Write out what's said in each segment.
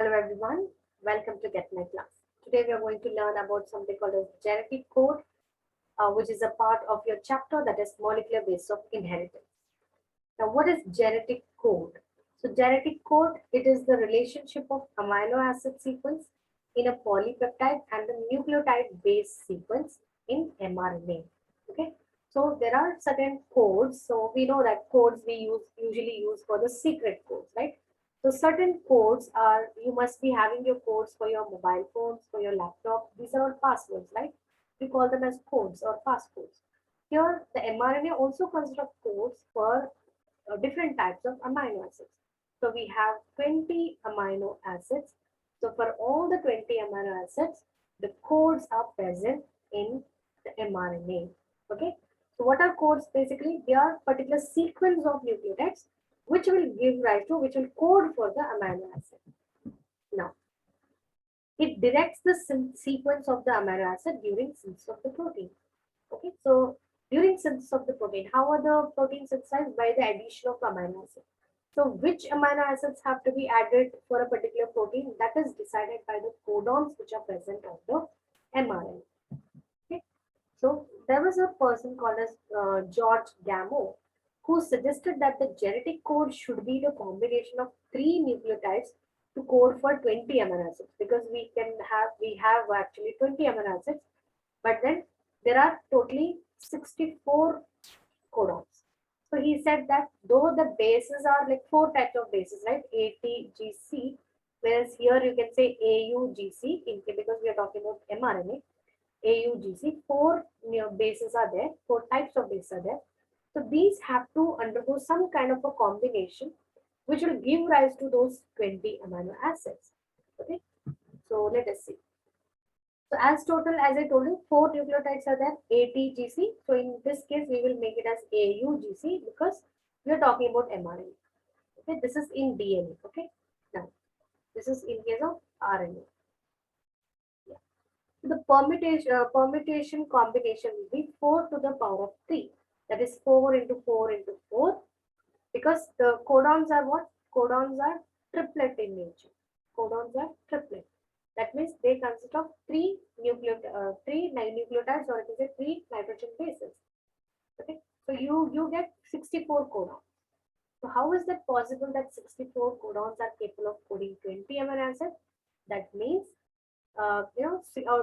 Hello everyone, welcome to Get My Class. Today we are going to learn about something called as genetic code, which is a part of your chapter that is molecular basis of inheritance. Now, what is genetic code? So, genetic code, it is the relationship of amino acid sequence in a polypeptide and the nucleotide base sequence in mRNA. Okay, so there are certain codes. So we know that codes we usually use for the secret codes, right? So certain codes are, you must be having your codes for your mobile phones, for your laptop. These are all passwords, right? We call them as codes or passcodes. Here, the mRNA also consists of codes for different types of amino acids. So we have 20 amino acids. So for all the 20 amino acids, the codes are present in the mRNA. Okay. So what are codes? Basically, they are particular sequence of nucleotides which will give rise to, which will code for the amino acid. Now, it directs the sequence of the amino acid during synthesis of the protein. Okay, so during synthesis of the protein, how are the proteins synthesized? By the addition of amino acid. So which amino acids have to be added for a particular protein? That is decided by the codons which are present on the mRNA. Okay, so there was a person called as George Gamow who suggested that the genetic code should be the combination of 3 nucleotides to code for 20 amino acids, because we have actually 20 amino acids, but then there are totally 64 codons. So he said that though the bases are like 4 types of bases, right? ATGC, whereas here you can say AUGC because we are talking about mRNA. AUGC, 4 bases are there, 4 types of bases are there. So these have to undergo some kind of a combination which will give rise to those 20 amino acids. Okay, so let us see. So as total, as I told you, 4 nucleotides are there, ATGC. So in this case, we will make it as AUGC because we are talking about mRNA. Okay, this is in DNA. Okay, now this is in case of RNA. Yeah. So the permutation combination will be 4 to the power of 3. That is 4 into 4 into 4. Because the codons are what? Codons are triplet in nature. Codons are triplet. That means they consist of 3 nucleotides, or it is a 3 nitrogen bases. Okay, so you get 64 codons. So how is that possible that 64 codons are capable of coding 20 amino acids? That means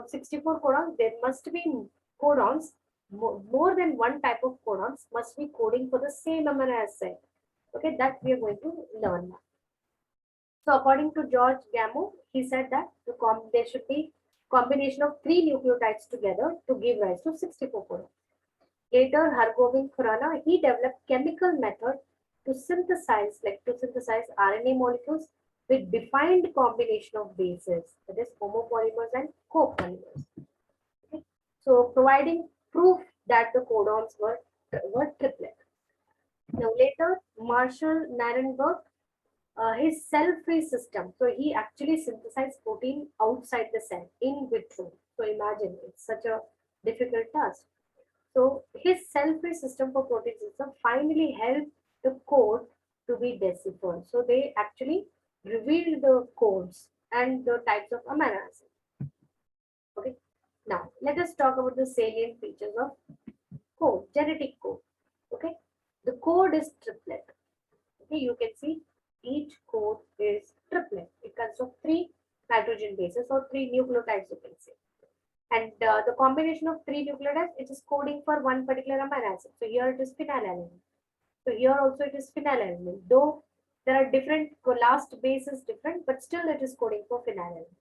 64 codons. There must be codons. More than one type of codons must be coding for the same amino acid. Okay, that we are going to learn now. So according to George Gamow, he said that there should be combination of 3 nucleotides together to give rise to 64 codons. Later, Hargobind Khurana, he developed chemical method to synthesize RNA molecules with defined combination of bases, that is homopolymers and copolymers. Okay. So providing proof that the codons were triplet. Now later, Marshall Nirenberg, his cell-free system. So he actually synthesized protein outside the cell in vitro. So imagine, it's such a difficult task. So his cell-free system for protein system finally helped the code to be deciphered. So they actually revealed the codes and the types of amino acids. Okay. Now let us talk about the salient features of code, genetic code. Okay. The code is triplet. Okay, you can see each code is triplet. It consists of 3 nitrogen bases or 3 nucleotides, you can say. And the combination of 3 nucleotides, it is coding for one particular amino acid. So here it is phenylalanine. So here also it is phenylalanine. Though there are different, last base is different, but still it is coding for phenylalanine.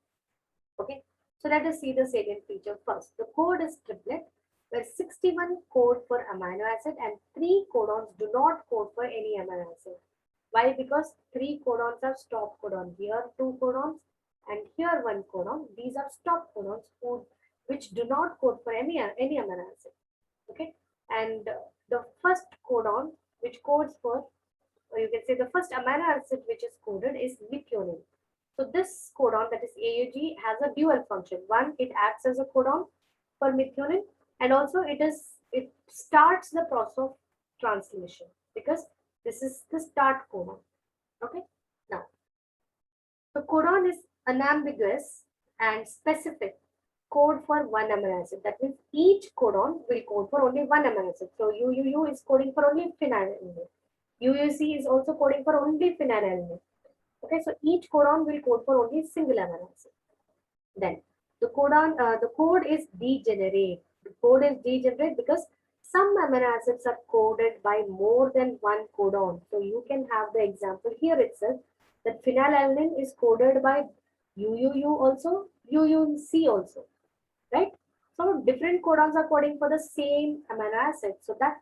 Okay. So let us see the salient feature first. The code is triplet, where 61 code for amino acid and 3 codons do not code for any amino acid. Why? Because 3 codons are stop codon. Here 2 codons and here 1 codon. These are stop codons which do not code for any amino acid. Okay, and the first codon which codes for, or you can say the first amino acid which is coded is methionine. So this codon, that is AUG, has a dual function. One, it acts as a codon for methionine, and also it starts the process of translation because this is the start codon. Okay, now the codon is unambiguous and specific code for one amino acid. That means each codon will code for only one amino acid. So UUU is coding for only phenylalanine. UUC is also coding for only phenylalanine. Okay, so each codon will code for only single amino acid. Then the code is degenerate. The code is degenerate because some amino acids are coded by more than one codon. So you can have the example here itself that phenylalanine is coded by UUU also, UUC also, right? So different codons are coding for the same amino acid. So that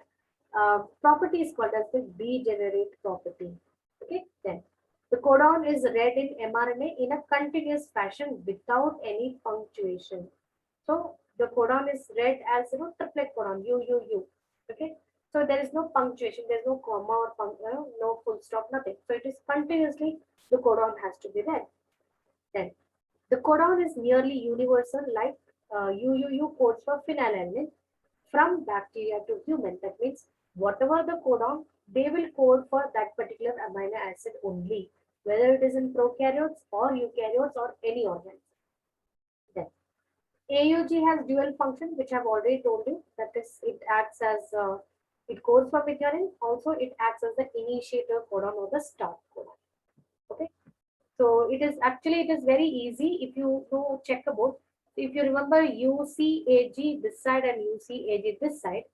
property is called as the degenerate property. Okay, then the codon is read in mRNA in a continuous fashion without any punctuation. So the codon is read as triplet codon UUU. Okay, so there is no punctuation, there is no comma or no full stop, nothing. So it is continuously the codon has to be read. Then the codon is nearly universal, like UUU codes for phenylalanine from bacteria to human. That means whatever the codon, they will code for that particular amino acid only, whether it is in prokaryotes or eukaryotes or any organism. Then AUG has dual function, which I've already told you. That is, it acts as it codes for methionine. Also, it acts as the initiator codon or the start codon. Okay. So it is very easy if you do checkerboard. If you remember UCAG this side and UCAG this side,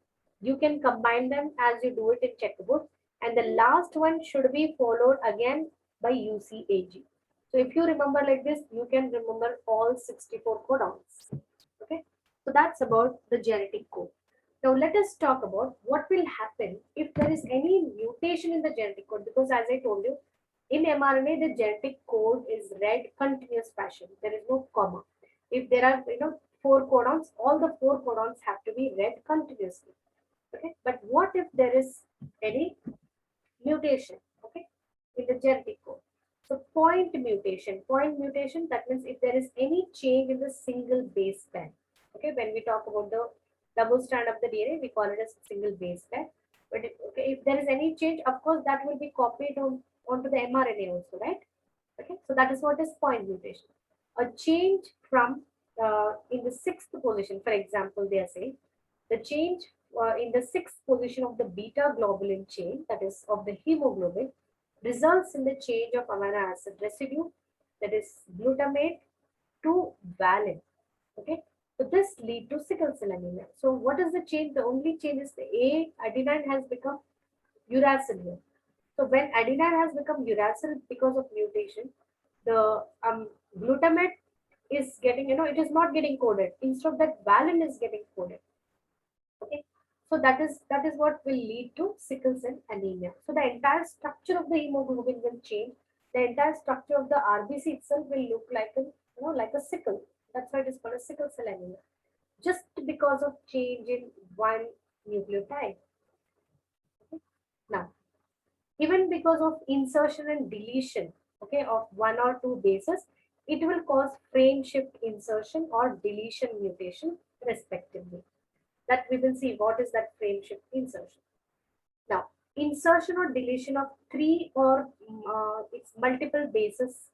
you can combine them as you do it in checkerboard. And the last one should be followed again by UCAG. So if you remember like this, you can remember all 64 codons. Okay. So that's about the genetic code. Now let us talk about what will happen if there is any mutation in the genetic code, because as I told you, in mRNA, the genetic code is read continuous fashion. There is no comma. If there are four codons, all the four codons have to be read continuously. Okay, but what if there is any mutation? Okay, in the genetic code. So point mutation. Point mutation, that means if there is any change in the single base pair. Okay, when we talk about the double strand of the DNA, we call it as single base pair. But if there is any change, of course, that will be copied onto the mRNA also, right? Okay, so that is what is point mutation. A change from in the sixth position, for example, they are saying the change in the sixth position of the beta globulin chain, that is of the hemoglobin, results in the change of amino acid residue, that is glutamate, to valine. Okay, so this lead to sickle cell anemia. So what is the change? The only change is the A adenine has become uracil here. So when adenine has become uracil because of mutation, the glutamate is getting, it is not getting coded. Instead of that, valine is getting coded. Okay. So that is what will lead to sickle cell anemia. So the entire structure of the hemoglobin will change. The entire structure of the RBC itself will look like like a sickle. That's why it is called a sickle cell anemia. Just because of change in one nucleotide. Okay. Now, even because of insertion and deletion, okay, of one or two bases, it will cause frame shift insertion or deletion mutation respectively. That we will see what is that frame shift insertion. Now, insertion or deletion of three or its multiple bases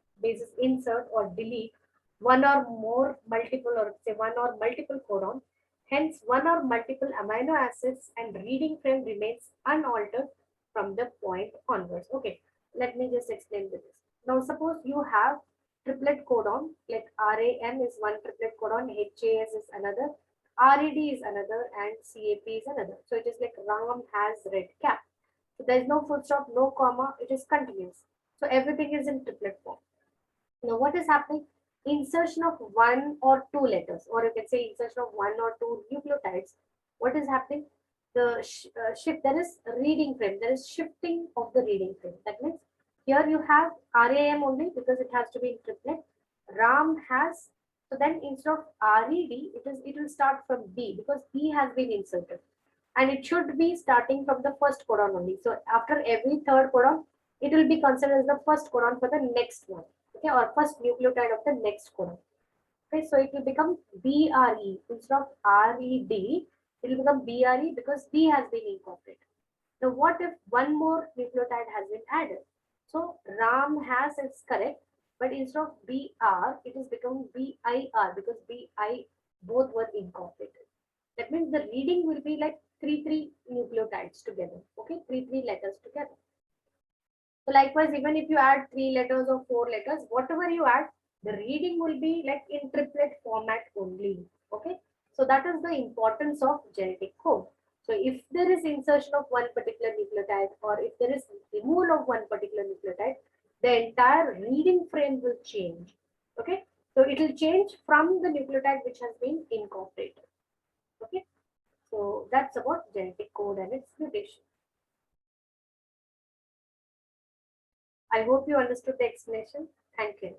insert or delete one or more multiple, or say one or multiple codon. Hence, one or multiple amino acids and reading frame remains unaltered from the point onwards. Okay, let me just explain this. Now, suppose you have triplet codon, like RAM is one triplet codon, HAS is another, RED is another, and CAP is another. So it is like RAM has red cap. So there is no full stop, no comma, it is continuous. So everything is in triplet form. Now what is happening? Insertion of one or two letters, or you can say insertion of one or two nucleotides. What is happening? The shift, there is reading frame, there is shifting of the reading frame. That means here you have RAM only because it has to be in triplet. RAM has, so then instead of RED, it will start from D because D has been inserted. And it should be starting from the first codon only. So after every third codon, it will be considered as the first codon for the next one. Okay, or first nucleotide of the next codon. Okay, so it will become BRE instead of RED. It will become BRE because D has been incorporated. Now, what if one more nucleotide has been added? So RAM has is correct, but instead of BR, it is becoming BIR because BI both were incorporated. That means the reading will be like three nucleotides together. Okay, three letters together. So likewise, even if you add 3 letters or 4 letters, whatever you add, the reading will be like in triplet format only. Okay. So that is the importance of genetic code. So if there is insertion of one particular nucleotide or if there is removal of one particular nucleotide, the entire reading frame will change. Okay. So it will change from the nucleotide which has been incorporated. Okay. So that's about genetic code and its mutation. I hope you understood the explanation. Thank you.